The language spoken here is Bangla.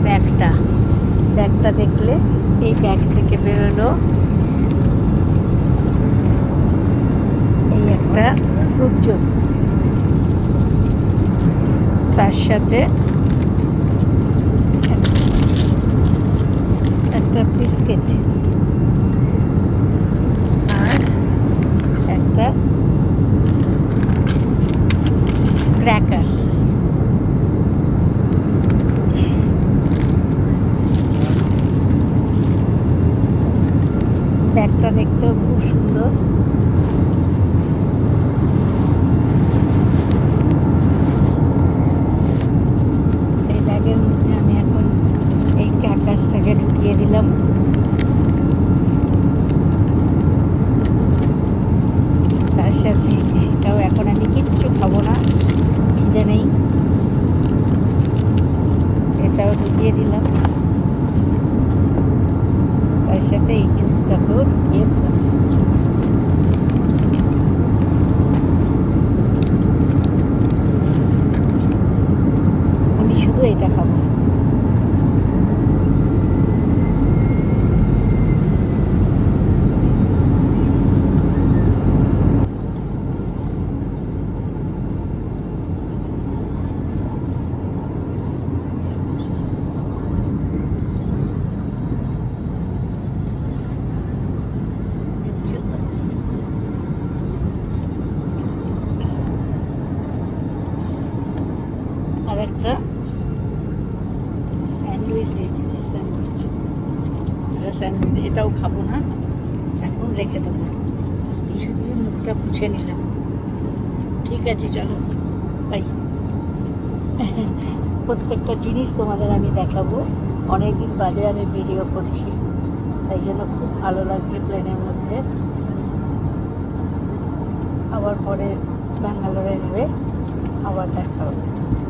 ব্যাগটা দেখলে এই ব্যাগ থেকে বেরোলো এই একটা ফ্রুট জুস, তার সাথে একটা বিস্কিট আর একটা ক্র্যাকার্স। ব্যাগটা দেখতেও খুব সুন্দর। এই ব্যাগের মধ্যে আমি এখন এই ক্র্যাকার্সটাকে ঢুকিয়ে দিলাম। তার সাথে এটাও এখন আমি কিচ্ছু খাবো না, খিদে নেই, এটাও ঢুকিয়ে দিলাম। তার সাথে এই জুসটাকেও ঢুকিয়ে দিলাম। আমি শুধু এটা খাবো। আর একটা স্যান্ডউইচ দিয়েছে, স্যান্ডউইচ এটাও খাবো না, এখন রেখে দেবো। কিছু দিয়ে মুখটা মুছে নিলাম। ঠিক আছে, চলো বাই। প্রত্যেকটা জিনিস তোমাদের আমি দেখাবো। অনেকদিন বাদে আমি ভিডিও করছি, তাই জন্য খুব ভালো লাগছে প্লেনের মধ্যে। আবার পরে ব্যাঙ্গালোরে নেবে, আবার দেখা হবে।